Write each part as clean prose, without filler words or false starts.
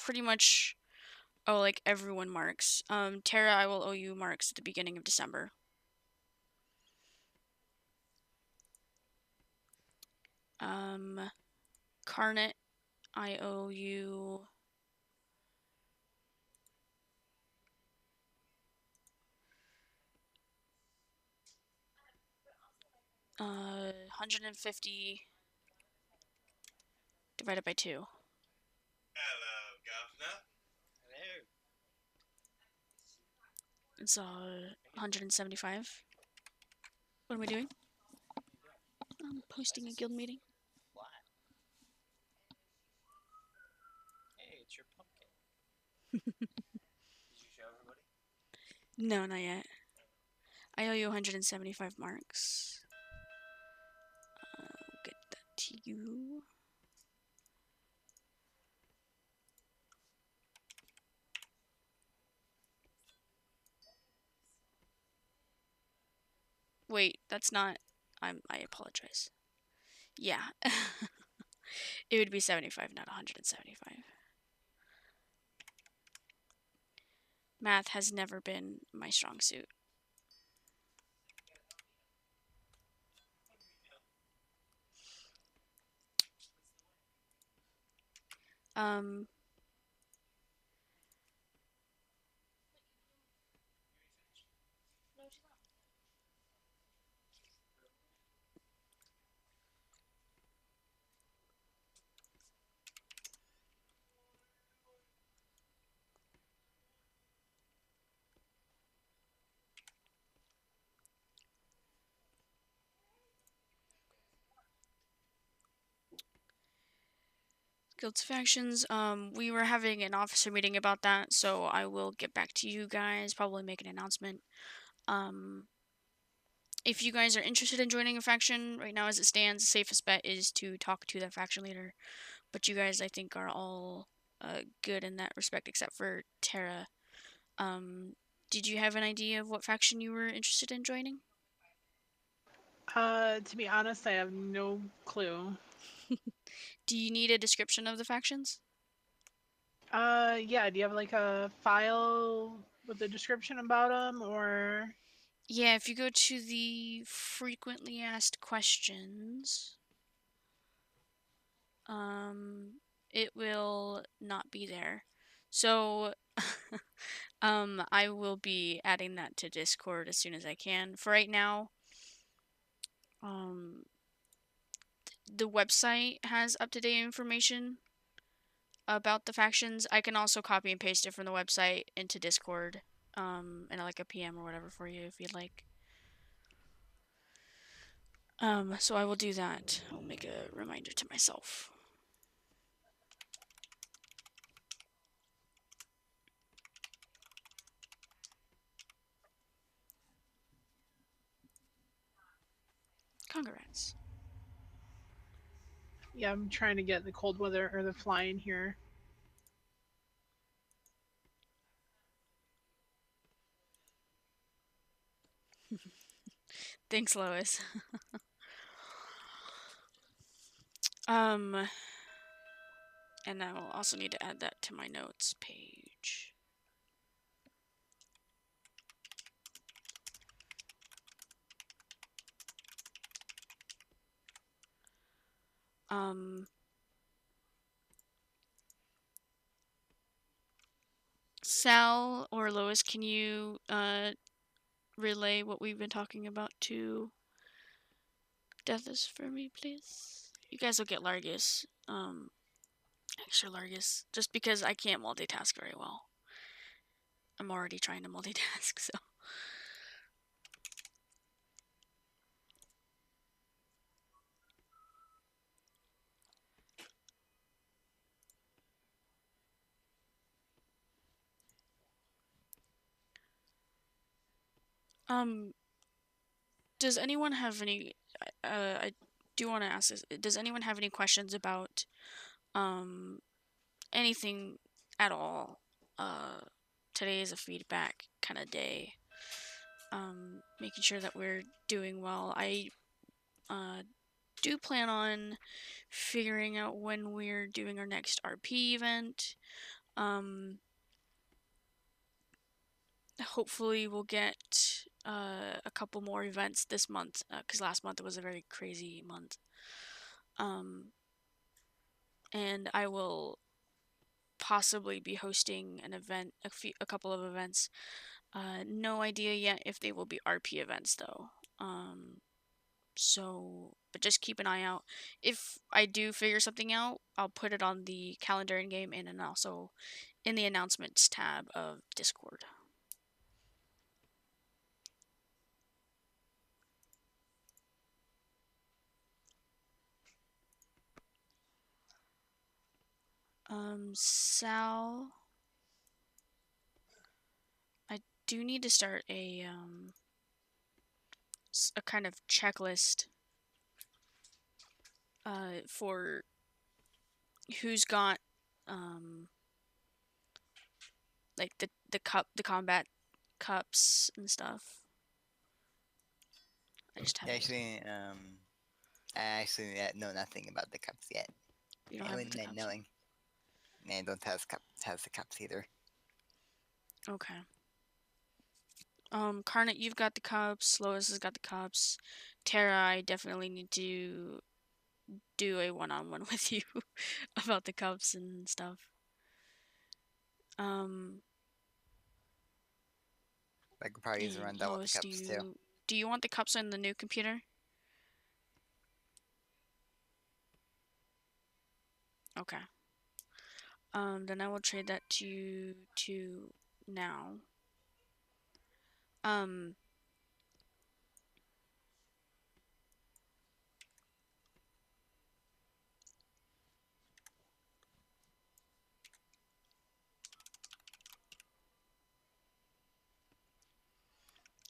pretty much owe like everyone marks. Tara, I will owe you marks at the beginning of December. Carnet, I owe you 150 divided by 2. Hello, Governor. Hello. It's 175. What am I doing? I'm posting a guild meeting. What? Hey, it's your pumpkin. Did you show everybody? No, not yet. I owe you 175 marks. I'll get that to you. Wait, that's not... I apologize. Yeah. It would be 75, not 175. Math has never been my strong suit. Guilds factions, we were having an officer meeting about that, so I will get back to you guys, probably make an announcement. If you guys are interested in joining a faction, right now as it stands, the safest bet is to talk to that faction leader. But you guys, I think, are all good in that respect, except for Tara. Did you have an idea of what faction you were interested in joining? To be honest, I have no clue. Do you need a description of the factions? Yeah, do you have like a file with a description about them, or? Yeah, if you go to the frequently asked questions, it will not be there. So, I will be adding that to Discord as soon as I can. For right now, the website has up-to-date information about the factions. I can also copy and paste it from the website into Discord, in like a PM or whatever for you if you'd like. So I will do that. I'll make a reminder to myself. Congrats. Yeah, I'm trying to get the cold weather or the flying here. Thanks, Lois. And I will also need to add that to my notes page. Sal or Lois, can you relay what we've been talking about to Deathis for me, please? You guys will get Largus, extra Largus, just because I can't multitask very well. I'm already trying to multitask, so. Does anyone have any, I do want to ask this, does anyone have any questions about, anything at all? Today is a feedback kind of day. Making sure that we're doing well. I, do plan on figuring out when we're doing our next RP event. Hopefully we'll get a couple more events this month, because last month was a very crazy month. And I will possibly be hosting an event, a couple of events. No idea yet if they will be RP events though. But just keep an eye out. If I do figure something out, I'll put it on the calendar in game and also in the announcements tab of Discord. Sal, I do need to start a kind of checklist for who's got like the combat cups and stuff. I just have I actually know nothing about the cups yet. You don't I have wouldn't the mind cups. knowing. I don't have the cups either. Okay. Carnot, you've got the cups. Lois has got the cups. Tara, I definitely need to do a one-on-one with you about the cups and stuff. I could probably use a rundown with Lois, the cups too. do you want the cups on the new computer? Okay. Then I will trade that to you now. I'm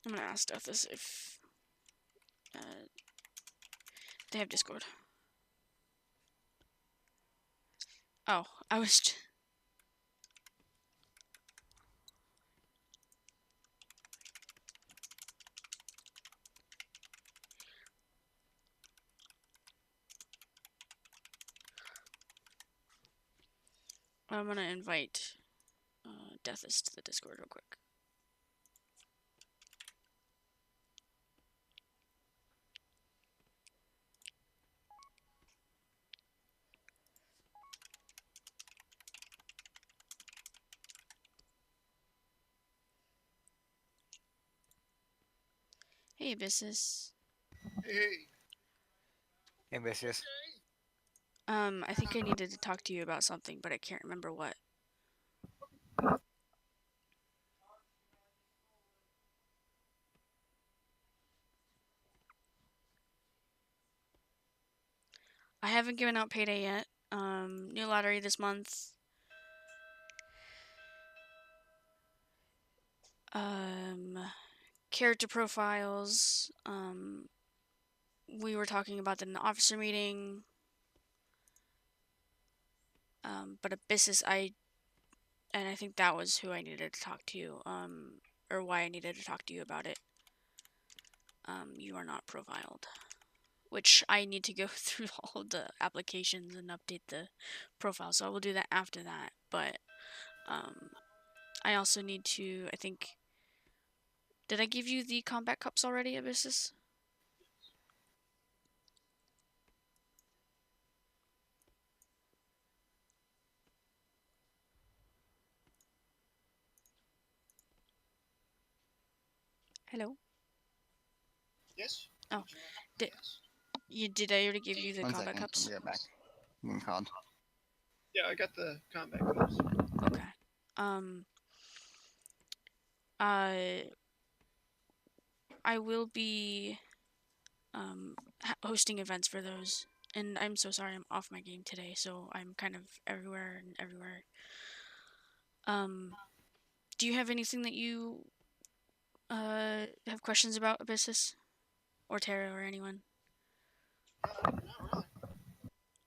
gonna ask Deathus if they have Discord. Oh, I was. I'm gonna invite Deathus to the Discord real quick. Hey, Abyssus. Hey. Ambitious. I think I needed to talk to you about something, but I can't remember what. I haven't given out payday yet. New lottery this month. Character profiles. We were talking about that in the officer meeting. But Abyssus, I think that was who I needed to talk to you, or why I needed to talk to you about it. You are not profiled, which I need to go through all of the applications and update the profile, so I will do that after that. But I also need to, I think, did I give you the combat cups already, Abyssus? Hello? Yes. Oh, did I already give you the One combat second. cups? I'll be right back. I'm being called. Yeah, I got the combat cups. Okay. I will be hosting events for those, and I'm so sorry I'm off my game today, so I'm kind of everywhere and everywhere. Do you have anything that you have questions about, Abyssus or Tara or anyone? Not really.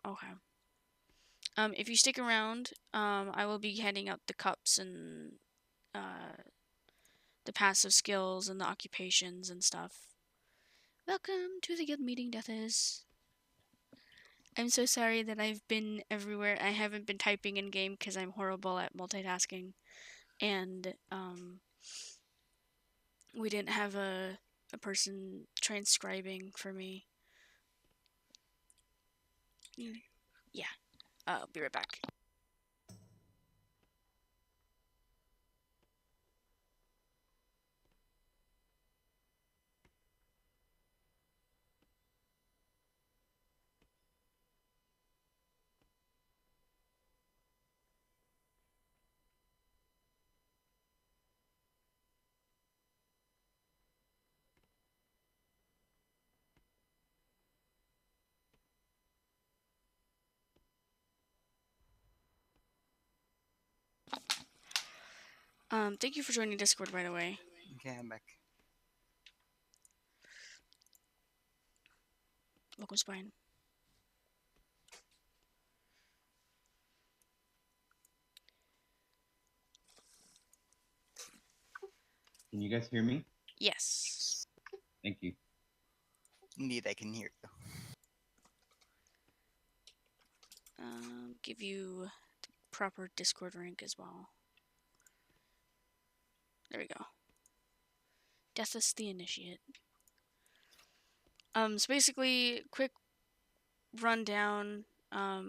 Okay. If you stick around, I will be handing out the cups and the passive skills and the occupations and stuff. Welcome to the guild meeting, Deathis. I'm so sorry that I've been everywhere. I haven't been typing in game because I'm horrible at multitasking, and we didn't have a person transcribing for me. Yeah, I'll be right back. Thank you for joining Discord, by the way. Okay, I'm back. Welcome, Spine. Can you guys hear me? Yes. Thank you. Indeed, I can hear you. Give you the proper Discord rank as well. There we go. Deathus the Initiate. So basically, quick rundown. That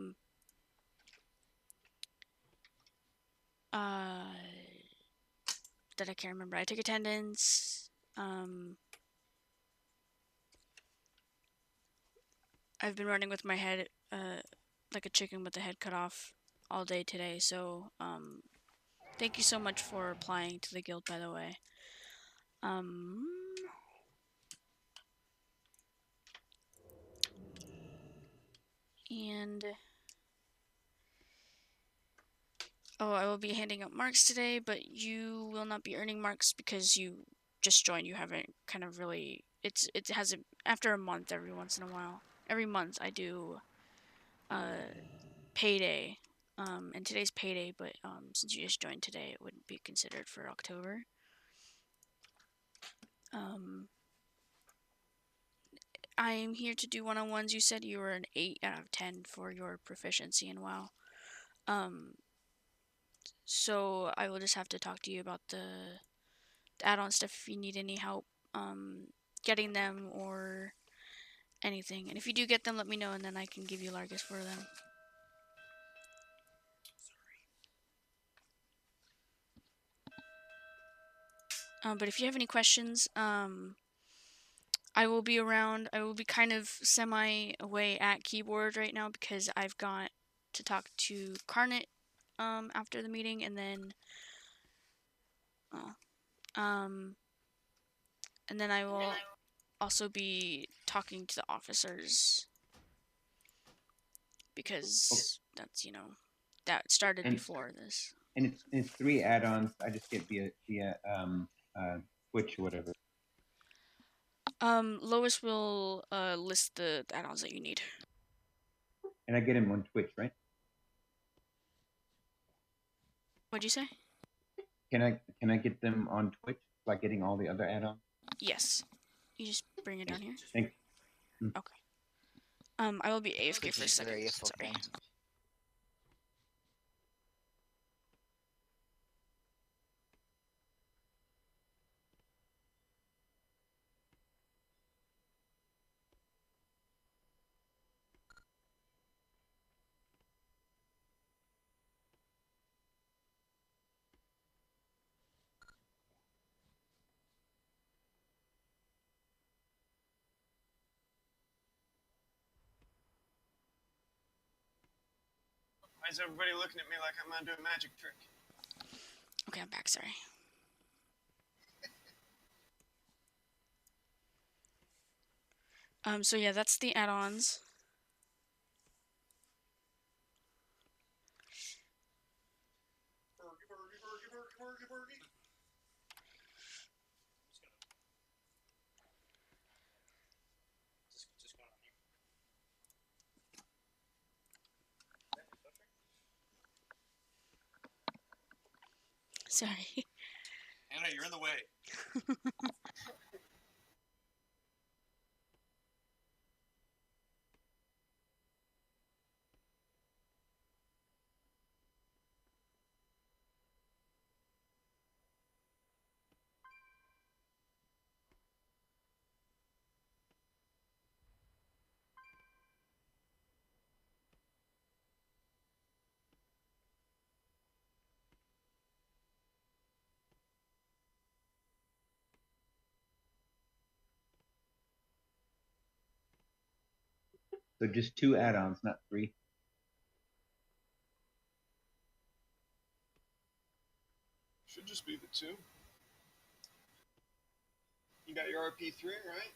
I can't remember. I take attendance. I've been running with my head, like a chicken with the head cut off all day today. So, thank you so much for applying to the guild, by the way. And oh, I will be handing out marks today, but you will not be earning marks because you just joined. You haven't kind of really. It hasn't after a month. Every once in a while, every month I do payday. And today's payday, but since you just joined today, it wouldn't be considered for October. I am here to do one-on-ones. You said you were an 8 out of 10 for your proficiency in WoW. So I will just have to talk to you about the add-on stuff if you need any help getting them or anything. And if you do get them, let me know, and then I can give you Largus for them. But if you have any questions, I will be around. I will be kind of semi away at keyboard right now because I've got to talk to Carnot after the meeting, and then I will also be talking to the officers because that's that started before this. And it's 3 add-ons. I just get via Twitch or whatever. Lois will list the add-ons that you need. And I get them on Twitch, right? What'd you say? Can I get them on Twitch like getting all the other add-ons? Yes. You just bring it down here. Thanks. Okay. I will be AFK for a second. Sorry. Why is everybody looking at me like I'm gonna do a magic trick? Okay, I'm back. Sorry. So yeah, that's the add-ons. Sorry. Anna, you're in the way. So just 2 add-ons, not 3. Should just be the 2. You got your RP3, right?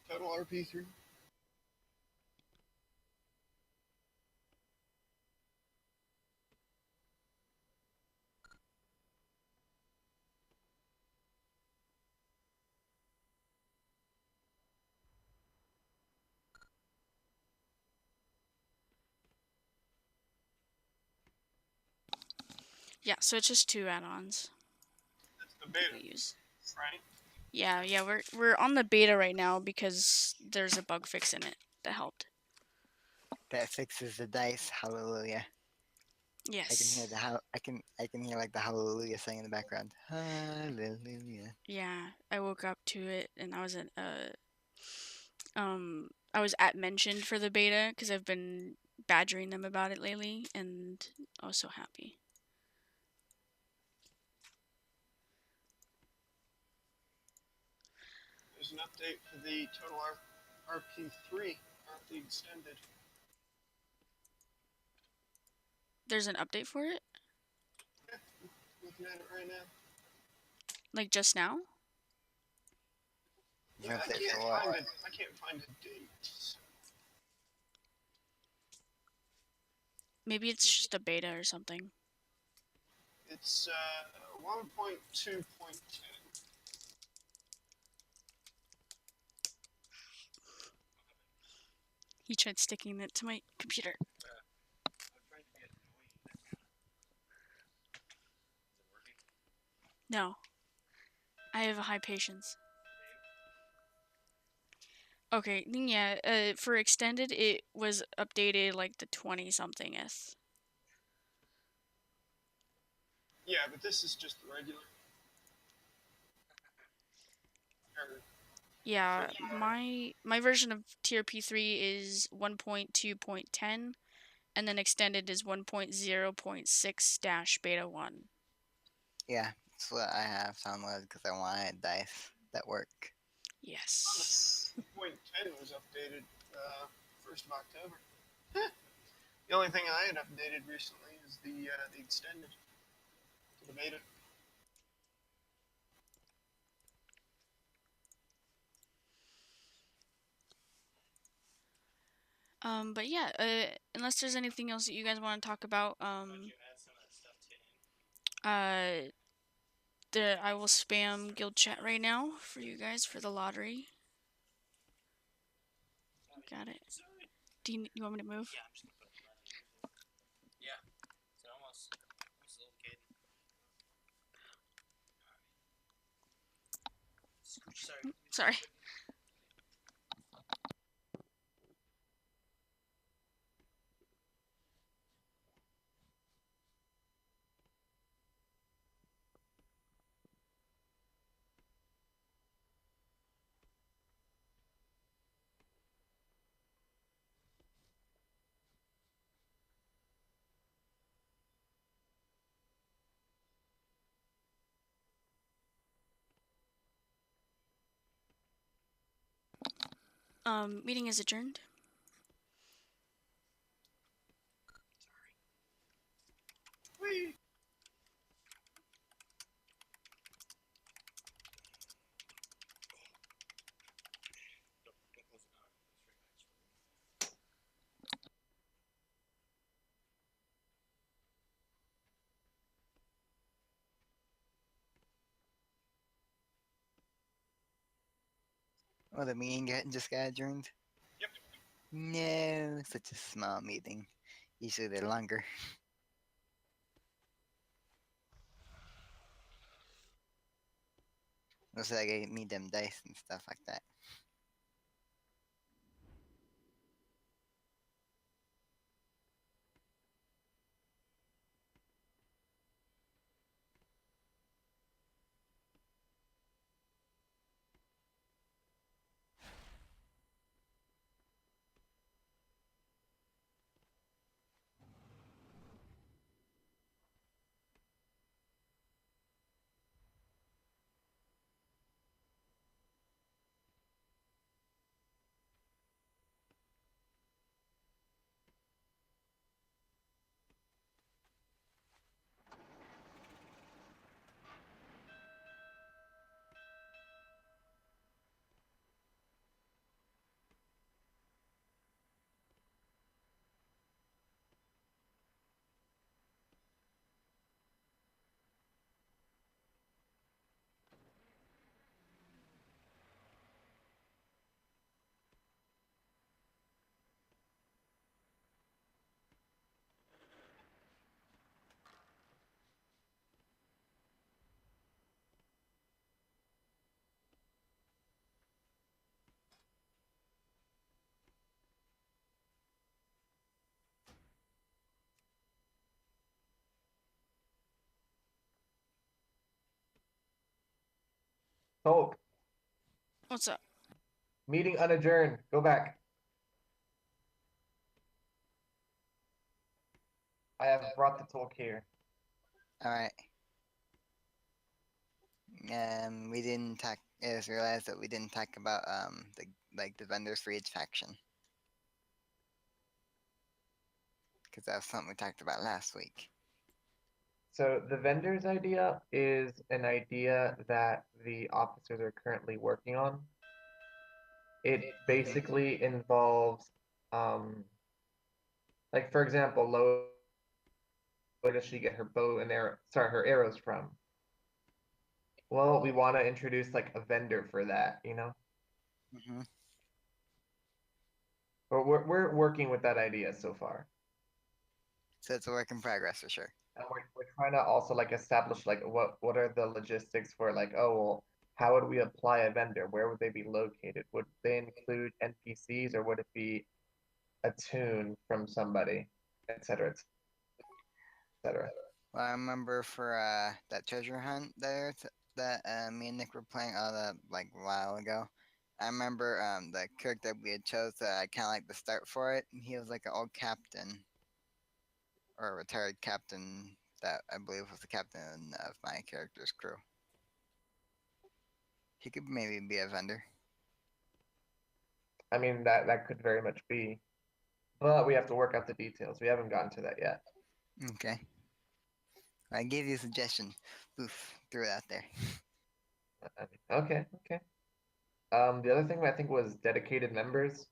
Total RP3. Yeah, so it's just 2 add-ons That's the that beta, we use. right? Yeah, we're on the beta right now because there's a bug fix in it that helped. That fixes the dice. Hallelujah. Yes. I can hear I can hear like the hallelujah thing in the background. Hallelujah. Yeah, I woke up to it and I was I was at mentioned for the beta because I've been badgering them about it lately, and I was so happy. There's an update for the total RP3, RP extended. There's an update for it, Looking at it right now. like just now. Yeah, I Update can't for what? find it. I can't find a date. Maybe it's just a beta or something. It's 1.2.10. He tried sticking it to my computer. No, I have a high patience. Okay, then yeah, for extended, it was updated like the 20-somethingth. Yeah, but this is just the regular. Or, Yeah, my version of tier P3 is 1.2.10, and then extended is 1.0.6-beta 1. Yeah, that's what I have downloaded because I wanted dice that work. Yes. 2.10 was updated 1st of October. The only thing I had updated recently is the extended to the beta. But yeah, unless there's anything else that you guys want to talk about, I will spam guild chat right now for you guys for the lottery. Got it. Do you want me to move? Sorry. Meeting is adjourned. Whee! Oh, the meeting just got adjourned? Yep. No, such a small meeting. Usually they're longer. Looks like I need them dice and stuff like that. Hulk, What's up? meeting unadjourned. Go back. I have brought the talk here. All right. We didn't talk. I just realized that we didn't talk about the vendors for each faction, because that was something we talked about last week. So the vendor's idea is an idea that the officers are currently working on. It basically involves, like for example, Lois, where does she get her bow and arrow? Sorry, her arrows from? Well, we want to introduce like a vendor for that, you know. Mm-hmm. But we're working with that idea so far. So it's a work in progress for sure. And we're trying to also like establish like what are the logistics for like, oh well, how would we apply a vendor? Where would they be located? Would they include NPCs or would it be a tune from somebody, et cetera, et cetera? Well, I remember for that treasure hunt that me and Nick were playing like a while ago. I remember the character we had chose I kind of like the start for it. He was like an old captain or a retired captain that I believe was the captain of my character's crew. He could maybe be a vendor. I mean that could very much be, but we have to work out the details. We haven't gotten to that yet. Okay. I gave you a suggestion. Oof, threw it out there. I mean, okay, okay. The other thing I think was dedicated members.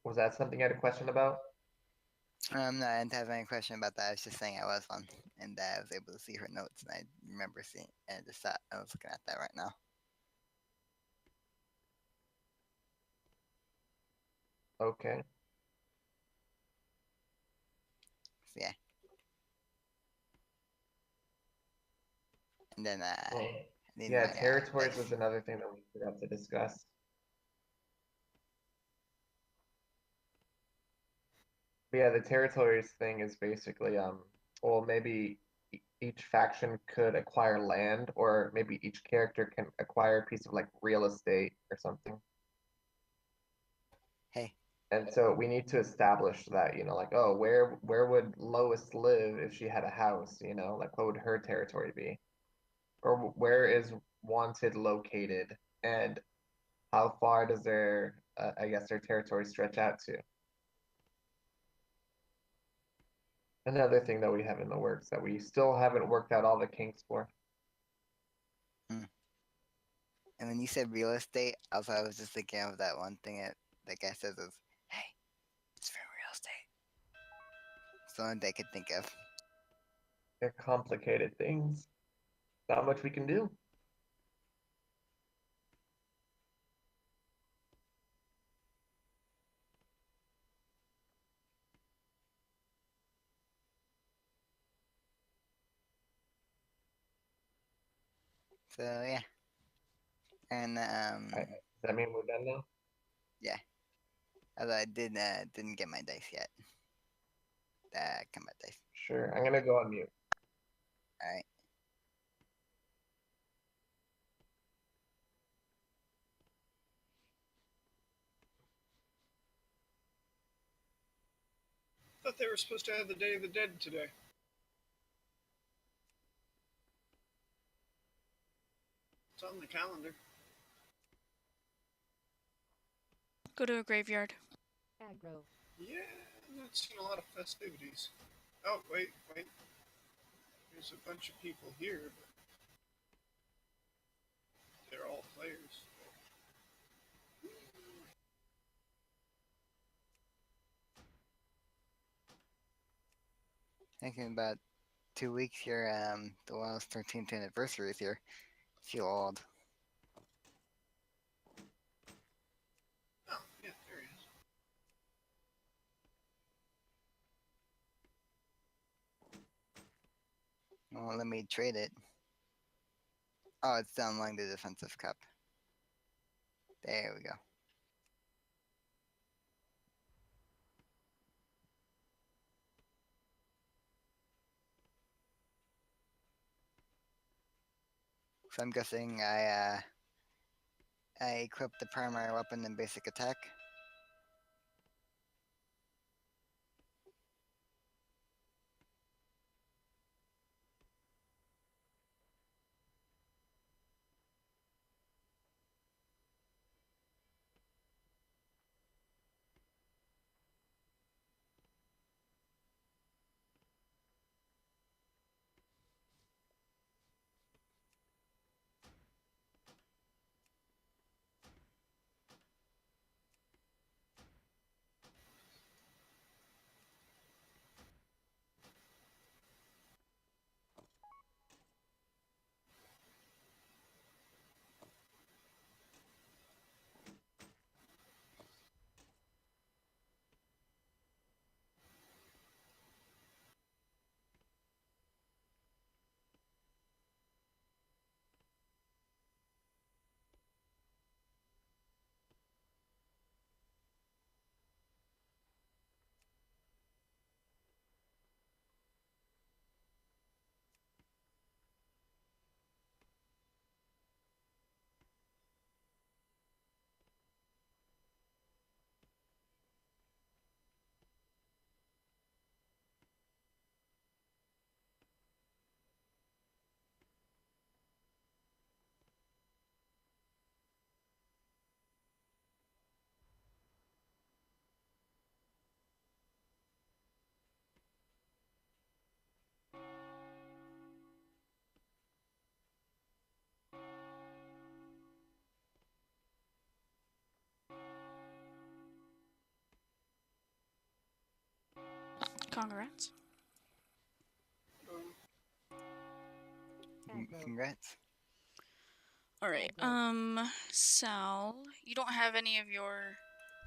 Was that something you had a question about? No, I didn't have any question about that. I was just saying I was one, and I was able to see her notes, and I remember seeing, and I just thought I was looking at that right now. Okay. So yeah. And then Well, need yeah, my territories dice. was another thing that we forgot to discuss. But yeah, the territories thing is basically well maybe each faction could acquire land or maybe each character can acquire a piece of like real estate or something. Hey, And so we need to establish that, you know, like, oh, where would Lois live if she had a house, you know, like what would her territory be? Or where is Wanted located and how far does their I guess their territory stretch out to? Another thing that we have in the works that we still haven't worked out all the kinks for. and when you said real estate, also I was just thinking of that one thing that guy says is, "Hey, it's for real estate." It's the only thing I could think of. They're complicated things. Not much we can do. So yeah, and Does that mean we're done now? yeah. Although I didn't get my dice yet. Combat dice. Sure. I'm gonna go on mute. All right. Thought they were supposed to have the Day of the Dead today. It's on the calendar. Go to a graveyard. Aggro. Yeah, I'm not seeing a lot of festivities. Oh, wait. There's a bunch of people here, but they're all players. Thinking about 2 weeks here. The WoW's 13th anniversary is here. Feel old. Oh, yeah, there he is. Well, let me trade it. Oh, it's down along the defensive cup. There we go. So I'm guessing I equip the primary weapon in basic attack. Congrats. Congrats. All right. Sal, you don't have any of your.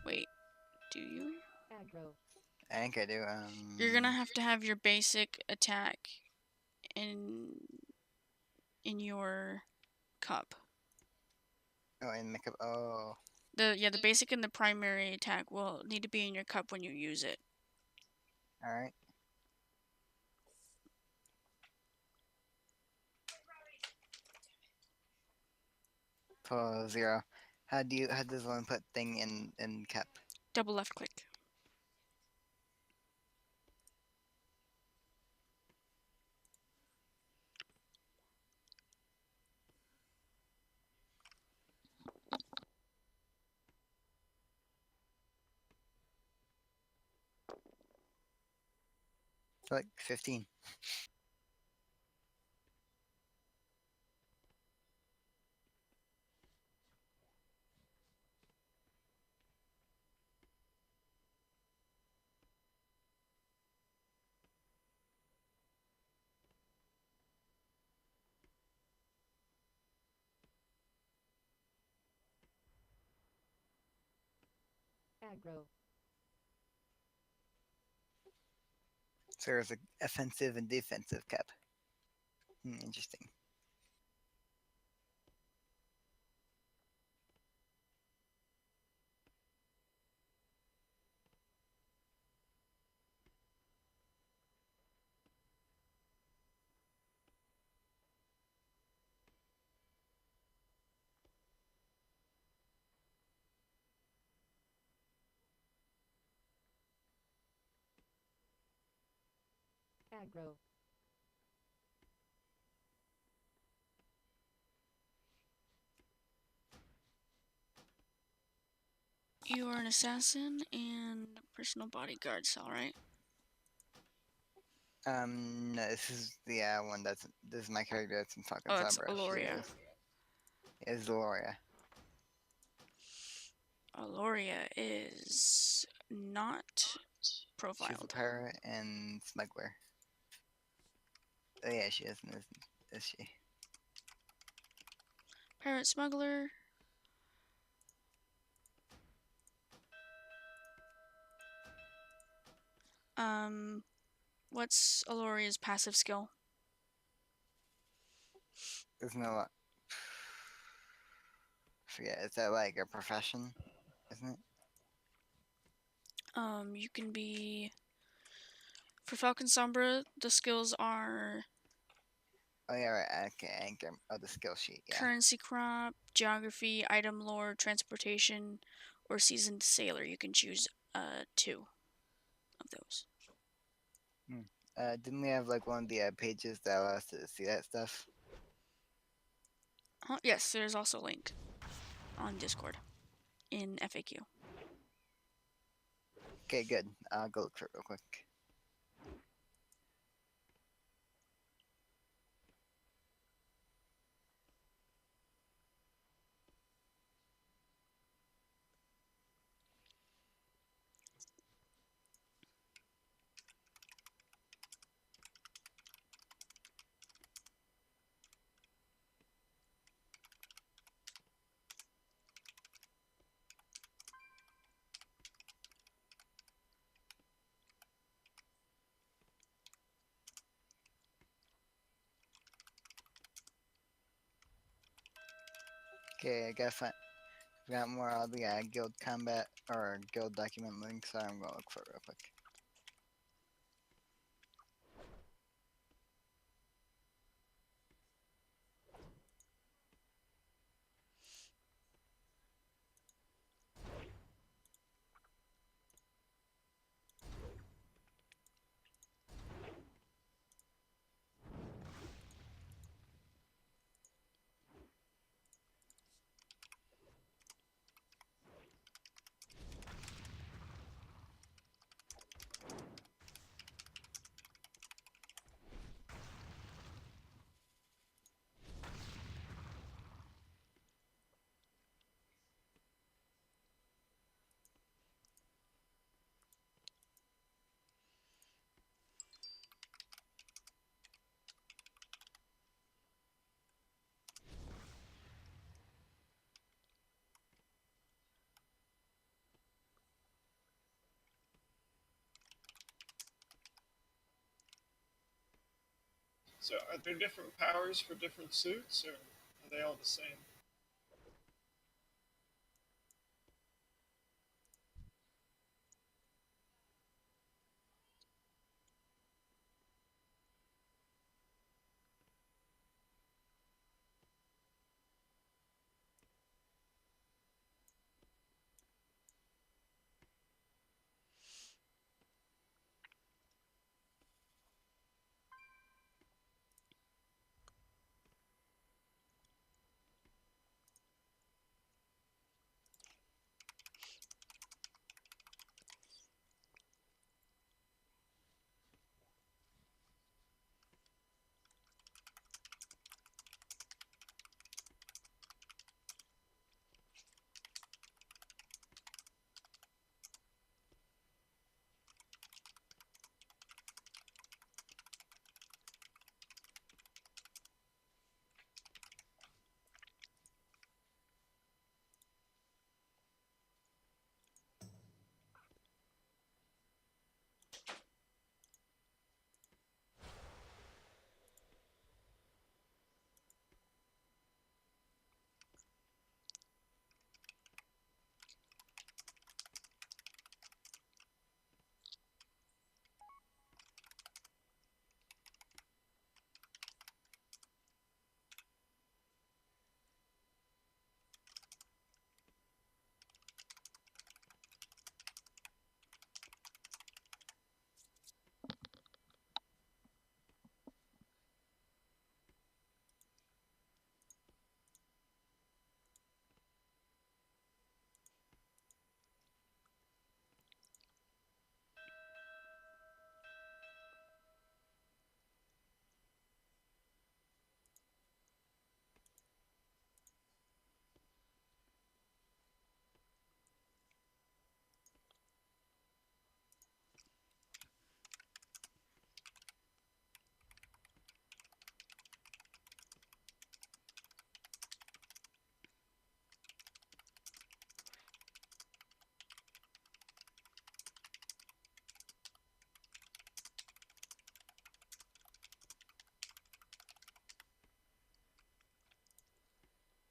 Wait, do you? I think I do. You're gonna have to have your basic attack in your cup. Oh, and makeup. Oh, The basic and the primary attack will need to be in your cup when you use it. all right. Pull 0. How does one put thing in cap? Double left click. Like 15. So there's a offensive and defensive cap. Interesting. You are an assassin and personal bodyguard, Sal, right? No, this is the one this is my character that's in fucking Oh, it's Sabra. Aloria. Is Loria. Aloria is not She's a profiled. pirate and smuggler. Oh yeah, she isn't, is she? Pirate smuggler. What's Aloria's passive skill? Isn't it what? Forget. Is that like a profession? Isn't it? You can be. For Falcon Sombra, the skills are Oh yeah, right. Okay, anchor. Oh, the skill sheet. Yeah. Currency crop, geography, item lore, transportation, or seasoned sailor. You can choose 2 of those. Didn't we have like one of the pages that allow us to see that stuff? Yes, there's also a link on Discord in FAQ. Okay, good. I'll go look for it real quick. Okay, I gotta find. Got more of the guild combat or guild document links, so I'm gonna look for it real quick. So, are there different powers for different suits, or are they all the same?